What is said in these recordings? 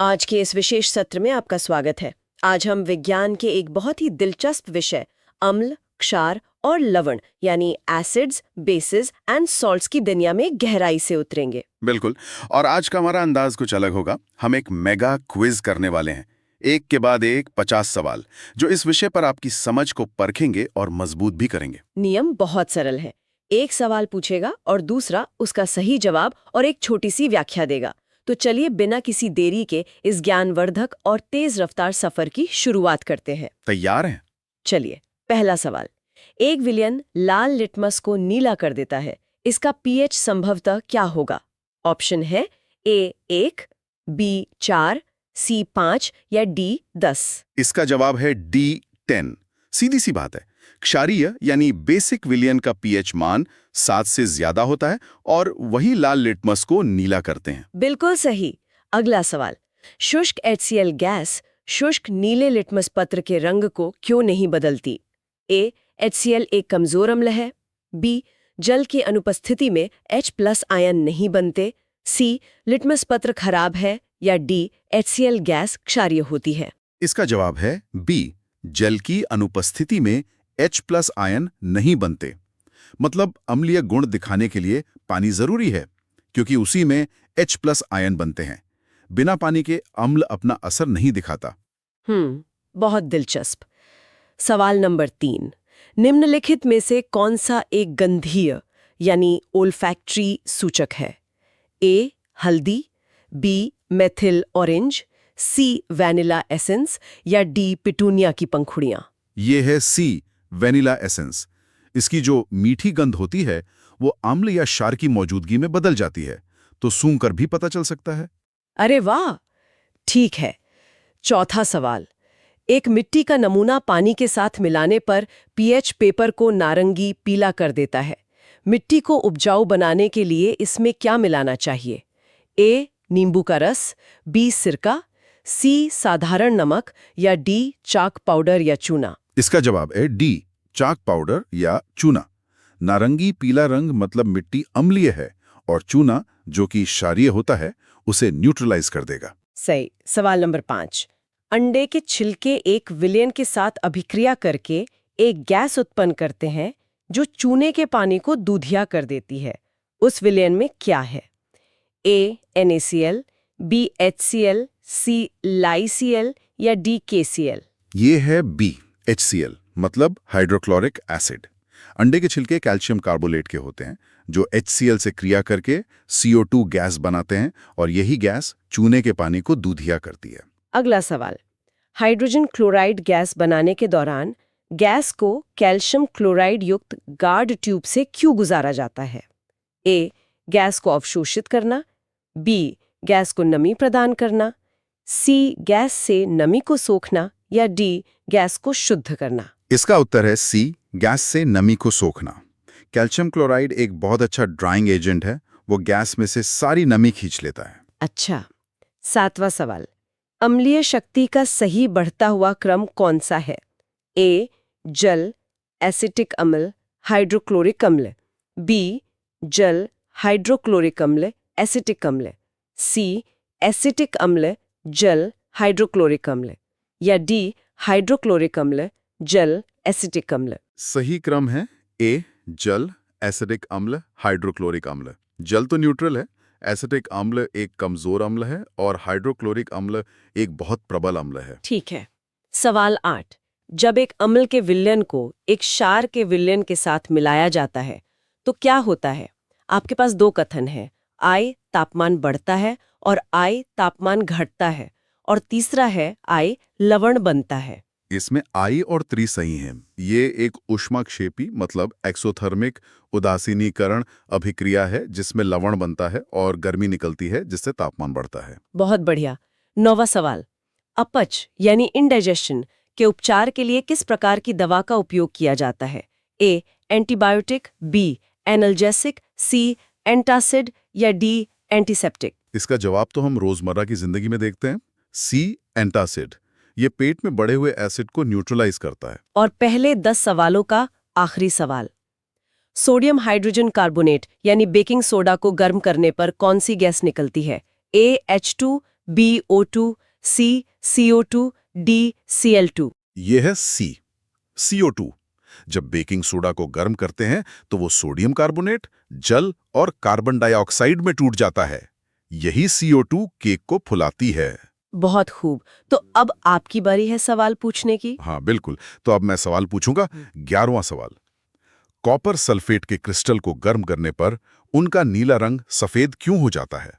आज के इस विशेष सत्र में आपका स्वागत है। आज हम विज्ञान के एक बहुत ही दिलचस्प विषय अम्ल, क्षार और लवण यानी एसिड्स, बेसिस एंड सॉल्ट्स की दुनिया में गहराई से उतरेंगे। बिल्कुल। और आज का हमारा अंदाज कुछ अलग होगा। हम एक मेगा क्विज करने वाले हैं, एक के बाद एक 50 सवाल, जो इस विषय पर आपकी समझ को परखेंगे और मजबूत भी करेंगे। नियम बहुत सरल है। एक सवाल पूछेगा और दूसरा उसका सही जवाब और एक छोटी सी व्याख्या देगा। तो चलिए बिना किसी देरी के इस ज्ञानवर्धक और तेज रफ्तार सफर की शुरुआत करते हैं। तैयार हैं? चलिए, पहला सवाल। एक विलयन लाल लिटमस को नीला कर देता है, इसका पीएच संभवतः क्या होगा? ऑप्शन है A1, B4, C5 या D10। इसका जवाब है D10। सीधी सी बात है। क्षारीय यानी बेसिक विलियन का पीएच मान 7 से ज्यादा होता है और वही लाल लिटमस को नीला करते हैं। बिल्कुल सही। अगला सवाल। शुष्क HCl गैस शुष्क नीले लिटमस पत्र के रंग को क्यों नहीं बदलती? A. HCl एक कमजोर अम्ल है। B. जल की अनुपस्थिति में H+ आयन नहीं बनते। C. लिटमस पत्र खराब है। या D. HCl गैस क्षारीय होती है। इसका जवाब है B। जल की अनुपस्थिति में H+ आयन नहीं बनते। मतलब अम्लीय गुण दिखाने के लिए पानी जरूरी है, क्योंकि उसी में H+ आयन बनते हैं। बिना पानी के अम्ल अपना असर नहीं दिखाता। बहुत दिलचस्प। सवाल नंबर 3। निम्नलिखित में से कौन सा एक गंधीय यानी ओल्फैक्टरी सूचक है? A. हल्दी, B. Methyl orange, C. Vanilla essence या D. पिटूनिया की पंखुड़ियां। ये है C. Vanilla essence. इसकी जो मीठी गंध होती है वो अम्ल या क्षार की मौजूदगी में बदल जाती है, तो सूंघ कर भी पता चल सकता है। अरे वाह, ठीक है। चौथा सवाल। एक मिट्टी का नमूना पानी के साथ मिलाने पर पीएच पेपर को नारंगी पीला कर देता है। मिट्टी को उपजाऊ बनाने के लिए इसमें क्या मिलाना चाहिए? A. नींबू का रस, B. सिरका, C. साधारण नमक या D. चाक पाउडर या चूना। इसका जवाब है D. चाक पाउडर या चूना। नारंगी पीला रंग मतलब मिट्टी अम्लीय है और चूना, जो कि क्षारीय होता है, उसे न्यूट्रलाइज कर देगा। सही। सवाल नंबर 5। अंडे के छिलके एक विलयन के साथ अभिक्रिया करके एक गैस उत्पन्न करते हैं जो चूने के पानी को दूधिया कर देती है। उस विलयन में क्या है? A. NaCl, B. HCl, C. LiCl या D. KCl। ये है B. HCl मतलब हाइड्रोक्लोरिक एसिड। अंडे के छिलके कैल्शियम कार्बोनेट के होते हैं, जो HCl से क्रिया करके CO2 गैस बनाते हैं और यही गैस चूने के पानी को दूधिया करती है। अगला सवाल। हाइड्रोजन क्लोराइड गैस बनाने के दौरान गैस को कैल्शियम क्लोराइड युक्त गार्ड ट्यूब से क्यों गुजारा जाता है? A. गैस को अवशोषित करना, B. गैस को नमी प्रदान करना, C. गैस से नमी को सोखना या D. गैस को शुद्ध करना। इसका उत्तर है C. गैस से नमी को सोखना। कैल्शियम क्लोराइड एक बहुत अच्छा ड्राइंग एजेंट है, वो गैस में से सारी नमी खींच लेता है। अच्छा। 7वां सवाल। अम्लीय शक्ति का सही बढ़ता हुआ क्रम कौन सा है? A. जल, एसिटिक अम्ल, हाइड्रोक्लोरिक अम्ल, B. जल, हाइड्रोक्लोरिक अम्ल, एसिटिक अम्ल, C. एसिटिक अम्ल, जल, हाइड्रोक्लोरिक अम्ल या D. हाइड्रोक्लोरिक अम्ल, जल, एसिटिक अम्ल। सही क्रम है A. जल, एसिडिक अम्ल, हाइड्रोक्लोरिक अम्ल। जल तो न्यूट्रल है, एसिटिक अम्ल एक कमजोर अम्ल है और हाइड्रोक्लोरिक अम्ल एक बहुत प्रबल अम्ल है। ठीक है। सवाल 8। जब एक अम्ल के विलयन को एक क्षार के विलयन के साथ मिलाया जाता है तो क्या होता है? आपके पास दो कथन हैं। I तापमान बढ़ता है और I तापमान घटता है और तीसरा है I लवण बनता है। इसमें I और 3 सही हैं। ये एक ऊष्माक्षेपी मतलब एक्सोथर्मिक उदासीनीकरण अभिक्रिया है, जिसमें लवण बनता है और गर्मी निकलती है, जिससे तापमान बढ़ता है। बहुत बढ़िया। 9वां सवाल। अपच यानी इंडाइजेशन के उपचार के लिए किस प्रकार की दवा का उपयोग किया जाता है? A. Antibiotic, B. Analgesic, C. Antacid या D. एंटीसेप्टिक। इसका जवाब तो हम रोजमर्रा की जिंदगी में देखते हैं। C. एंटासिड। ये पेट में बढ़े हुए एसिड को न्यूट्रलाइज करता है। और पहले 10 सवालों का आखिरी सवाल। सोडियम हाइड्रोजन कार्बोनेट यानी बेकिंग सोडा को गर्म करने पर कौन सी गैस निकलती है? A. H2, B O2, C CO2, D Cl2। ये है सी, CO2। जब बेकिंग सोडा को गर्म करते हैं तो वो सोडियम कार्बोनेट, जल और कार्बन डाइऑक्साइड में टूट जाता है। यही CO2 केक को फुलाती है। बहुत खूब। तो अब आपकी बारी है सवाल पूछने की। हाँ बिल्कुल, तो अब मैं सवाल पूछूंगा। 11वां सवाल। कॉपर सल्फेट के क्रिस्टल को गर्म करने पर उनका नीला रंग सफेद क्यों हो जाता है?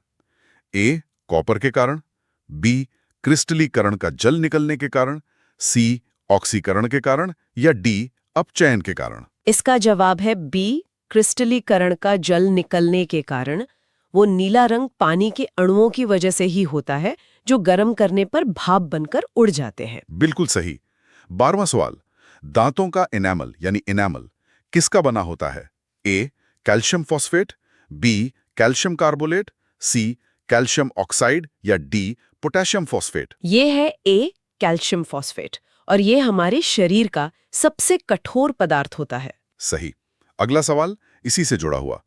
ए, कॉपर के कारण, बी, क्रिस्टलीकरण का जल निकलने के कारण, सी, ऑक्सीकरण के कारण, या डी, अपचयन के कारण। इसका जवाब है बी, क्रिस्टलीकरण का जल निकलने के कारण। वो नीला रंग पानी के अणुओं की वजह से ही होता है, जो गर्म करने पर भाप बनकर उड़ जाते हैं। बिल्कुल सही। 12वां सवाल। दांतों का एनामल यानी इनेमल किसका बना होता है? ए, कैल्शियम फॉस्फेट, बी, कैल्शियम कार्बोलेट, सी, कैल्शियम ऑक्साइड, या डी, पोटेशियम फॉस्फेट। ये है ए, कैल्शियम फॉस्फेट, और ये हमारे शरीर का सबसे कठोर पदार्थ होता है। सही। अगला सवाल इसी से जुड़ा हुआ।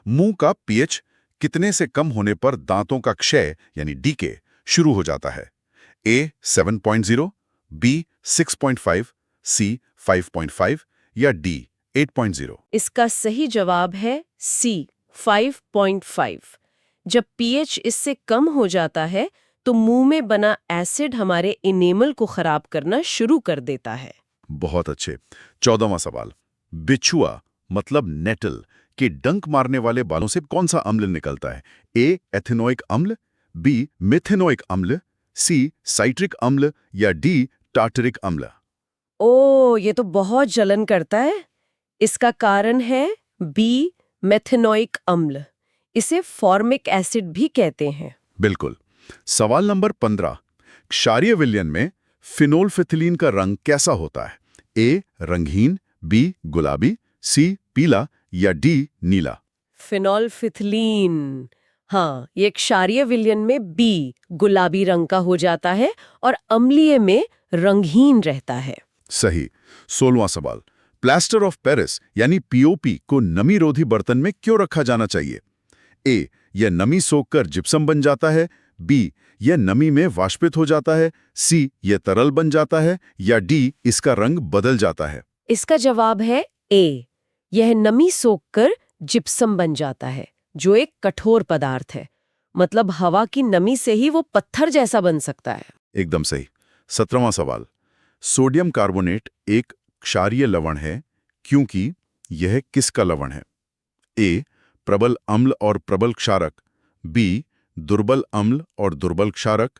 मुंह का पीएच कितने से कम होने पर दांतों का क्षय यानी डीके शुरू हो जाता है? ए 7.0, बी 6.5, सी 5.5, या डी 8.0। इसका सही जवाब है सी, 5.5। जब पीएच इससे कम हो जाता है तो मुंह में बना एसिड हमारे इनेमल को खराब करना शुरू कर देता है। बहुत अच्छे। 14वां सवाल। बिछुआ मतलब नेटल के डंक मारने वाले बालों से कौन सा अम्ल निकलता है? ए, एथेनोइक अम्ल, बी, मिथेनोइक अम्ल, सी, साइट्रिक अम्ल, या डी, टार्टरिक अम्ल। ओ, ये तो बहुत जलन करता है। इसका कारण है बी, मेथेनोइक अम्ल। इसे फॉर्मिक एसिड भी कहते हैं। बिल्कुल। सवाल नंबर 15। क्षारीय विलयन में फिनोल्फिथिलीन का रंग कैसा होता है? ए, रंगहीन, बी, गुलाबी, सी, पीला, या डी, नीला। फिनोल्फिथिलीन, हाँ, ये क्षारीय विलयन में बी, गुलाबी रंग का हो जाता है और अम्लीय में रंगहीन रहता है। सही। 16वां सवाल। प्लास्टर ऑफ पेरिस यानी पीओपी को नमीरोधी बर्तन में क्यों रखा जाना चाहिए? ए, यह नमी सोखकर जिप्सम बन जाता है, बी, यह नमी में वाष्पित हो जाता है, सी, यह तरल बन जाता है, या डी, इसका रंग बदल जाता है। इसका जवाब है ए, यह नमी सोखकर जिप्सम बन जाता है, जो एक कठोर पदार्थ है। मतलब हवा की नमी से ही वो पत्थर जैसा बन सकता है। एकदम सही। 17वां सवाल। सोडियम कार्बोनेट एक क्षारीय लवण है क्योंकि यह किसका लवण है? ए, प्रबल अम्ल और प्रबल क्षारक, बी, दुर्बल अम्ल और दुर्बल क्षारक,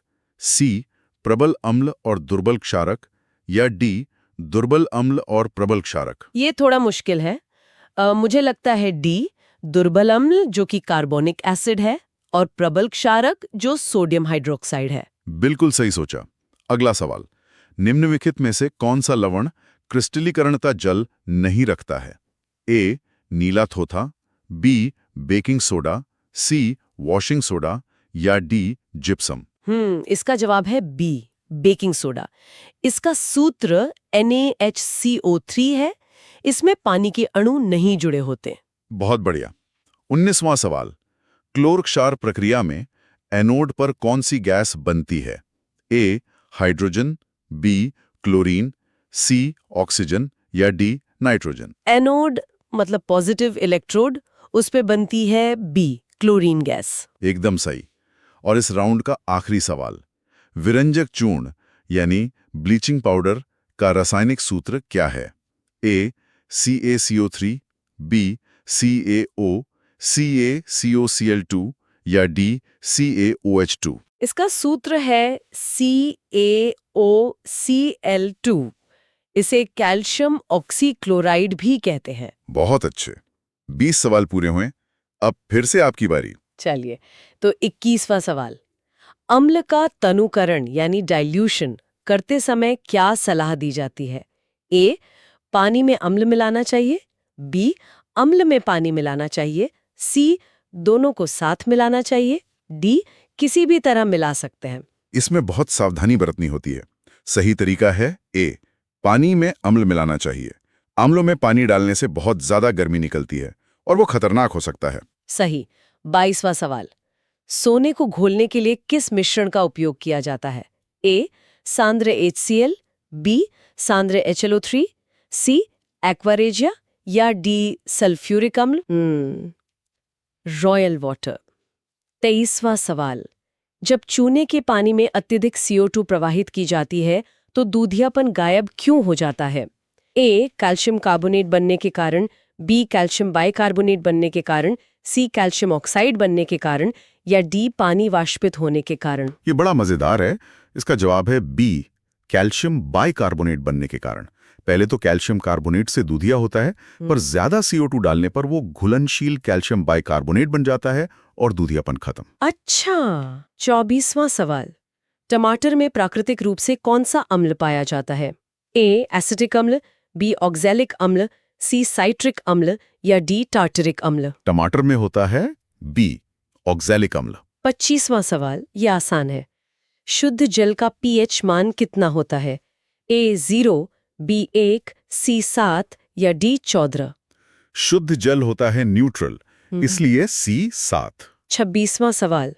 सी, प्रबल अम्ल और दुर्बल क्षारक, या डी, दुर्बल अम्ल और प्रबल क्षारक। ये थोड़ा मुश्किल है। मुझे लगता है डी, दुर्बल अम्ल जो कि कार्बोनिक एसिड है, और प्रबल क्षारक जो सोडियम हाइड्रोक्साइड है। बिल्कुल सही सोचा। अगला सवाल। निम्नलिखित में से कौन सा लवण क्रिस्टलीकरणता जल नहीं रखता है? ए, नीला थोथा, बी, बेकिंग सोडा, सी, वॉशिंग सोडा, या डी, जिप्सम। इसका जवाब है बी, बेकिंग सोडा। इसका सूत्र NaHCO3 है। इसमें पानी के अणु नहीं जुड़े होते। बहुत बढ़िया। 19वां सवाल। क्लोर क्षार प्रक्रिया में एनोड पर कौन सी गैस बनती है? ए, हाइड्रोजन, बी, क्लोरीन, सी, ऑक्सीजन, या डी, नाइट्रोजन। एनोड मतलब पॉजिटिव इलेक्ट्रोड, उस पे बनती है बी, क्लोरीन गैस। एकदम सही। और इस राउंड का आखिरी सवाल। विरंजक चूर्ण यानी ब्लीचिंग पाउडर का रासायनिक सूत्र क्या है? ए, CaCO3, बी, CaO, CaCOCl2, या डी, CaOH2। इसका सूत्र है CaOCl2। इसे कैल्शियम ऑक्सीक्लोराइड भी कहते हैं। बहुत अच्छे। 20 सवाल पूरे हुए। अब फिर से आपकी बारी। चलिए, तो 21वां सवाल। अम्ल का तनुकरण यानी डाइल्यूशन करते समय क्या सलाह दी जाती है? ए, पानी में अम्ल मिलाना चाहिए, बी, अम्ल में पानी मिलाना चाहिए, सी, दोनों को साथ मिलाना चाहिए, डी, किसी भी तरह मिला सकते हैं। इसमें बहुत सावधानी बरतनी होती है। सही तरीका है ए, पानी में अम्ल मिलाना चाहिए। अम्लों में पानी डालने से बहुत ज्यादा गर्मी निकलती है और वो खतरनाक हो सकता है। सही। 22वां सवाल। सोने को घोलने के लिए किस मिश्रण का उपयोग किया जाता है? ए सांद्र HCl, बी सांद्र HLO3, सी एक्वारेजिया या डी सल्फ्यूरिक अम्ल? Royal water. 23वां सवाल, जब चूने के पानी में अत्यधिक CO2 प्रवाहित की जाती है तो दूधियापन गायब क्यों हो जाता है? ए कैल्शियम कार्बोनेट बनने के कारण, बी कैल्शियम बाइकार्बोनेट बनने के कारण, सी कैल्शियम ऑक्साइड बनने के कारण या डी पानी वाष्पित होने के कारण? ये बड़ा मजेदार है। इसका जवाब है बी, कैल्शियम बाइकार्बोनेट बनने के कारण। पहले तो कैल्शियम कार्बोनेट से दूधिया होता है, पर ज्यादा CO2 डालने पर वो घुलनशील कैल्शियम बाइकार्बोनेट बन जाता है और दूधियापन खत्म। अच्छा। 24वां सवाल, टमाटर में प्राकृतिक रूप से कौन सा अम्ल पाया जाता है? ए एसिटिक अम्ल, बी ऑक्सैलिक अम्ल, सी साइट्रिक अम्ल या डी टार्टरिक अम्ल? टमाटर में होता है बी, ऑक्सैलिक अम्ल। 25वां सवाल, ये आसान है। शुद्ध जल का pH मान कितना होता है? ए 0, बी 1, सी 7 या डी 14? शुद्ध जल होता है न्यूट्रल, इसलिए सी 7। 26वां सवाल,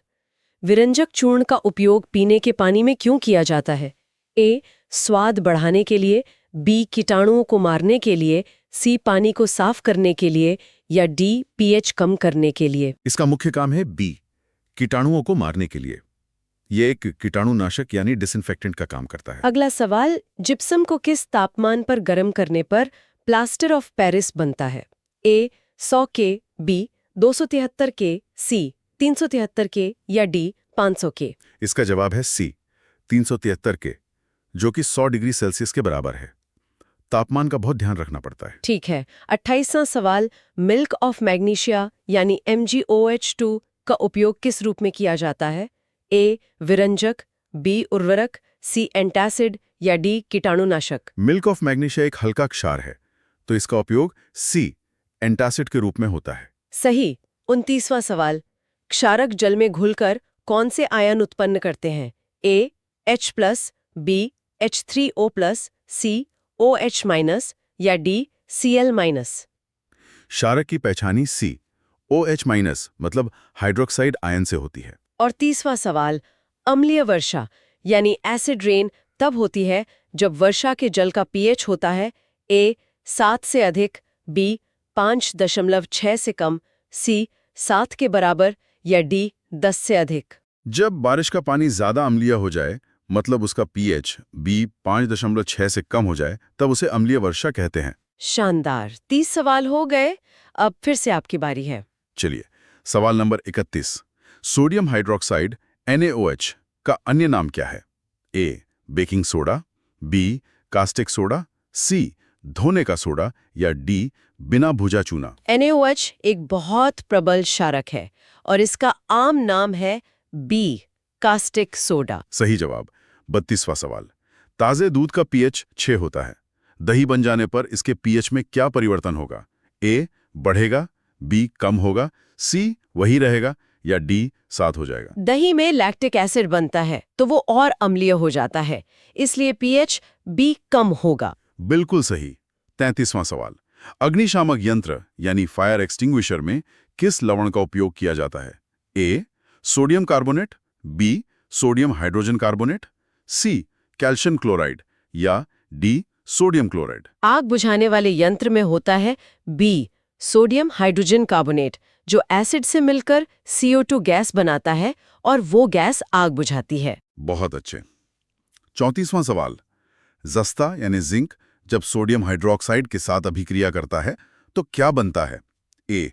विरंजक चूर्ण का उपयोग पीने के पानी में क्यों किया जाता है? ए स्वाद बढ़ाने के लिए, बी कीटाणुओं को मारने के लिए, सी पानी को साफ करने के लिए या डी pH कम करने के लिए? इसका मुख्य काम है बी, कीटाणुओं को मारने के लिए। ये एक कीटाणुनाशक यानी डिसइंफेक्टेंट का काम करता है। अगला सवाल, जिप्सम को किस तापमान पर गर्म करने पर प्लास्टर ऑफ पेरिस बनता है? ए 100 के, बी 273 के, सी 373 के या डी 500 के? इसका जवाब है सी, 373 के, जो कि 100 डिग्री सेल्सियस के बराबर है। तापमान का बहुत ध्यान रखना पड़ता है। ठीक है। 28वां सवाल, मिल्क ऑफ मैग्नीशिया यानी MgOH2 का उपयोग किस रूप में किया जाता है? ए विरंजक, बी उर्वरक, सी एंटासिड या डी कीटाणुनाशक? मिल्क ऑफ मैग्नीशिया एक हल्का क्षार है, तो इसका उपयोग सी, एंटासिड के रूप में होता है। सही। 29वां सवाल, क्षारक जल में घुलकर कौन से आयन उत्पन्न करते हैं? ए H+, बी H3O+, सी OH- या डी Cl-? क्षारक की पहचानी सी, OH- मतलब हाइड्रोक्साइड आयन से होती है। और 30वां सवाल, अम्लीय वर्षा यानी एसिड रेन तब होती है जब वर्षा के जल का pH होता है ए 7 से अधिक, बी 5.6 से कम, सी 7 के बराबर या डी 10 से अधिक? जब बारिश का पानी ज्यादा अम्लीय हो जाए, मतलब उसका pH बी 5.6 से कम हो जाए, तब उसे अम्लीय वर्षा कहते हैं। शानदार। 30 सवाल हो गए। अब फिर से आपकी बारी है। चलिए, सवाल नंबर 31। सोडियम हाइड्रोक्साइड NaOH का अन्य नाम क्या है? A baking soda, B caustic soda, C धोने का सोडा या डी बिना भुजा चूना? NaOH एक बहुत प्रबल क्षारक है और इसका आम नाम है बी कास्टिक सोडा। सही जवाब। 32वां सवाल, ताजे दूध का pH 6 होता है। दही बन जाने पर इसके pH में क्या परिवर्तन होगा? ए बढ़ेगा, बी कम होगा, सी वही रहेगा या डी 7 हो जाएगा? दही में लैक्टिक एसिड बनता है तो वो और अम्लीय हो जाता है, इसलिए pH बी कम होगा। बिल्कुल सही। 33वां सवाल, अग्निशामक यंत्र यानी फायर एक्सटिंग्विशर में किस लवण का उपयोग किया जाता है? A sodium carbonate, B sodium hydrogen carbonate, C calcium chloride या डी सोडियम क्लोराइड? आग बुझाने वाले यंत्र में होता है बी सोडियम हाइड्रोजन कार्बोनेट, जो एसिड से मिलकर CO2 गैस बनाता है और वो गैस आग बुझाती है। बहुत अच्छे। 34वां सवाल, जस्ता यानी जिंक जब सोडियम हाइड्रोक्साइड के साथ अभिक्रिया करता है तो क्या बनता है? A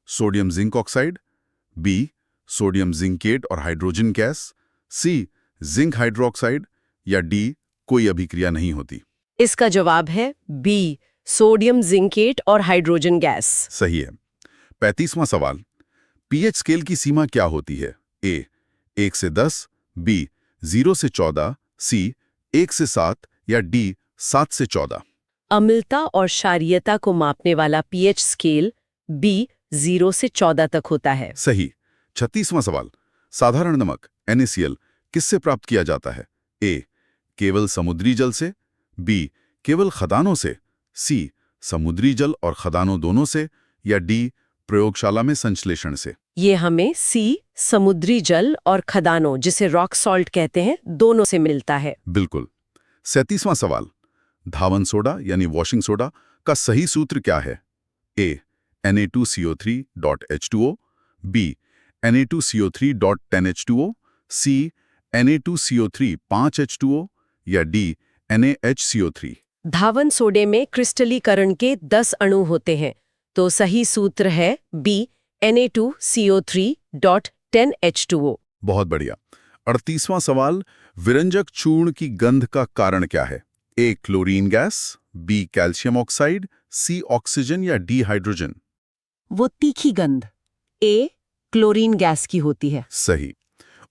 sodium zinc oxide, B sodium zincate और hydrogen gas, C zinc hydroxide या डी कोई अभिक्रिया नहीं होती? इसका जवाब है बी सोडियम जिंकेट और हाइड्रोजन गैस। सही है। 35वां सवाल, pH स्केल की सीमा क्या होती है? ए 1 से 10, बी 0 से 14, सी 1 से 7 या डी 7 से 14? अम्लता और क्षारीयता को मापने वाला pH स्केल बी 0 से 14 तक होता है। सही। 36वां सवाल, साधारण नमक NaCl किससे प्राप्त किया जाता है? ए केवल समुद्री जल से, बी केवल खदानों से, सी समुद्री जल और खदानों दोनों से या डी प्रयोगशाला में संश्लेषण से। ये हमें सी, समुद्री जल और खदानों, जिसे रॉक सॉल्ट कहते हैं, दोनों से मिलता है। बिल्कुल। 37वां सवाल, धावन सोडा यानी वॉशिंग सोडा का सही सूत्र क्या है? ए Na2CO3.H2O, बी Na2CO3.10H2O, सी Na2CO3 5H2O या डी NaHCO3। धावन सोडे में क्रिस्टलीकरण के 10 अणु होते हैं, तो सही सूत्र है बी Na2CO3.10H2O। बहुत बढ़िया। 38वां सवाल, विरंजक चूर्ण की गंध का कारण क्या है? A chlorine gas, B calcium oxide, C oxygen या डी हाइड्रोजन। वो तीखी गंध ए क्लोरीन गैस की होती है। सही।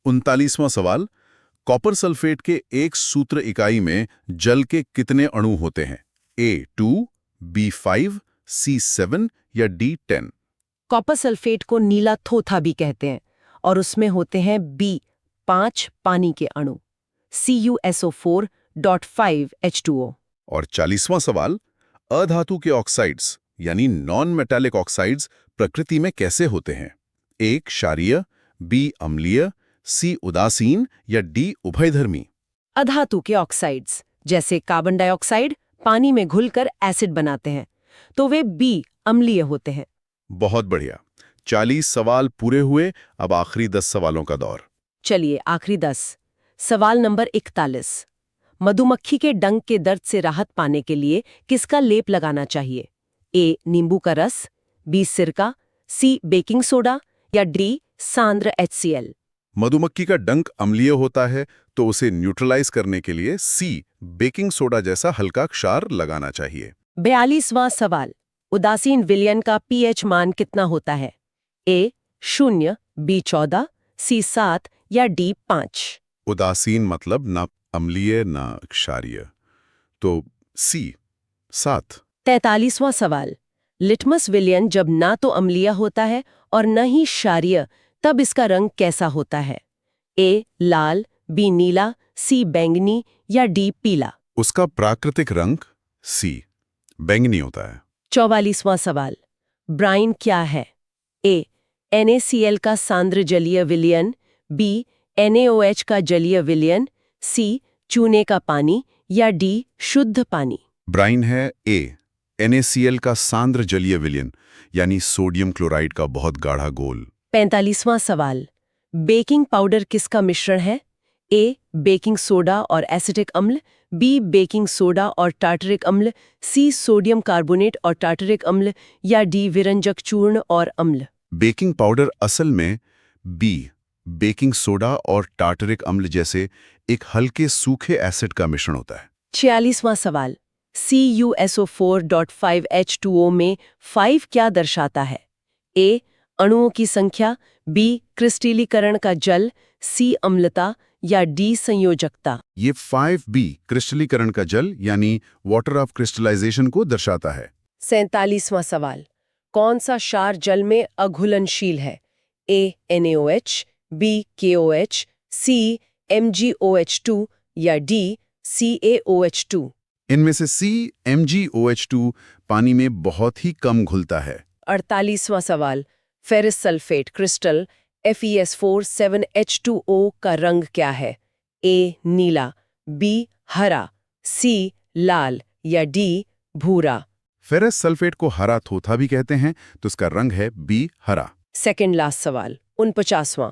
39वां सवाल, कॉपर सल्फेट के एक सूत्र इकाई में जल के कितने अणु होते हैं? ए 2, बी 5, सी 7 या डी 10। कॉपर सल्फेट को नीला थोथा भी कहते हैं और उसमें होते हैं बी 5 पानी के अणु, CuSO4.5H2O। और 40वां सवाल, अधातु के ऑक्साइड्स यानी नॉन मेटालिक ऑक्साइड्स प्रकृति में कैसे होते हैं? ए क्षारीय, बी अम्लीय, सी उदासीन या डी उभयधर्मी। अधातु के ऑक्साइड्स जैसे कार्बन डाइऑक्साइड पानी में घुलकर एसिड बनाते हैं, तो वे बी अम्लीय होते हैं। बहुत बढ़िया। 40 सवाल पूरे हुए, अब आखिरी 10 सवालों का दौर। चलिए आखिरी 10। सवाल नंबर 41। मधुमक्खी के डंक के दर्द से राहत पाने के लिए किसका लेप लगाना चाहिए? ए नींबू का रस, बी सिरका, सी बेकिंग सोडा या डी सांद्र HCl। मधुमक्खी का डंक अम्लीय होता है, तो उसे न्यूट्रलाइज करने के लिए सी बेकिंग सोडा जैसा हल्का क्षार लगाना चाहिए। 42वां सवाल, उदासीन विलयन का pH मान कितना होता है? ए 0, बी 14, सी 7 या डी 5। उदासीन मतलब ना अम्लीय ना क्षारीय, तो सी 7। 43वां सवाल, लिटमस विलयन जब ना तो अम्लीय होता है और न ही क्षारीय, तब इसका रंग कैसा होता है? ए लाल, बी नीला, सी बैंगनी या डी पीला। उसका प्राकृतिक रंग सी बैंगनी होता है। 44वां सवाल, ब्राइन क्या है? ए NaCl का सांद्र जलीय विलयन, बी NaOH का जलीय विलयन, सी चूने का पानी या डी शुद्ध पानी। ब्राइन है ए NaCl का सांद्र जलीय विलयन यानी सोडियम क्लोराइड का बहुत गाढ़ा घोल। 45वां सवाल, बेकिंग पाउडर किसका मिश्रण है? ए बेकिंग सोडा और एसिटिक अम्ल, बी बेकिंग सोडा और टार्टरिक अम्ल, सी सोडियम कार्बोनेट और टार्टरिक अम्ल या डी विरंजक चूर्ण और अम्ल। बेकिंग पाउडर असल में बी बेकिंग सोडा और टार्टरिक अम्ल जैसे एक हल्के सूखे एसिड का मिश्रण होता है। 46वां सवाल, CuSO4.5H2O में 5 क्या दर्शाता है? ए अणुओं की संख्या, बी क्रिस्टलीकरण का जल, सी अम्लता या डी संयोजकता। ये 5B क्रिस्टलीकरण का जल यानी वाटर ऑफ क्रिस्टलाइजेशन को दर्शाता है। 47वां सवाल, कौन सा क्षार जल में अघुलनशील है? ए NaOH, बी KOH, सी MgOH2 या डी CaOH2। इनमें से सी MgOH2 पानी में बहुत ही कम घुलता है। 48वां सवाल, ferrous sulphate crystal FeS4 7H2O का रंग क्या है? ए नीला, बी हरा, सी लाल या डी भूरा। फेरस सल्फेट को हरा थोथा भी कहते हैं, तो इसका रंग है बी हरा। सेकेंड लास्ट सवाल, 49वां,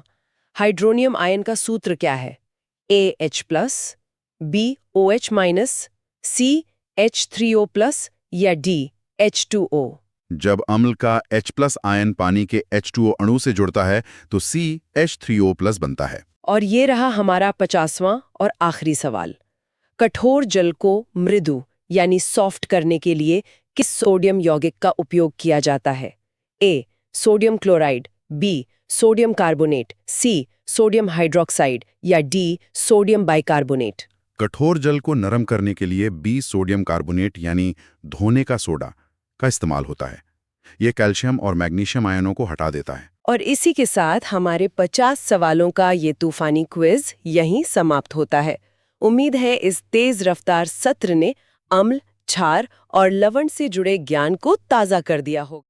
हाइड्रोनियम आयन का सूत्र क्या है? ए H+, बी OH-, सी H3O+ या डी H2O। जब अम्ल का H+ आयन पानी के H2O अणु से जुड़ता है तो सी H3O+ बनता है। और ये रहा हमारा 50वां और आखिरी सवाल, कठोर जल को मृदु यानी सॉफ्ट करने के लिए किस सोडियम यौगिक का उपयोग किया जाता है? A sodium chloride, B sodium carbonate, C sodium hydroxide या डी सोडियम बाइकार्बोनेट। कठोर जल को नरम करने के लिए बी सोडियम कार्बोनेट यानी धोने का सोडा का इस्तेमाल होता है। यह कैल्शियम और मैग्नीशियम आयनों को हटा देता है। और इसी के साथ हमारे 50 सवालों का ये तूफानी क्विज यहीं समाप्त होता है। उम्मीद है इस तेज रफ्तार सत्र ने अम्ल, क्षार और लवण से जुड़े ज्ञान को ताज़ा कर दिया होगा।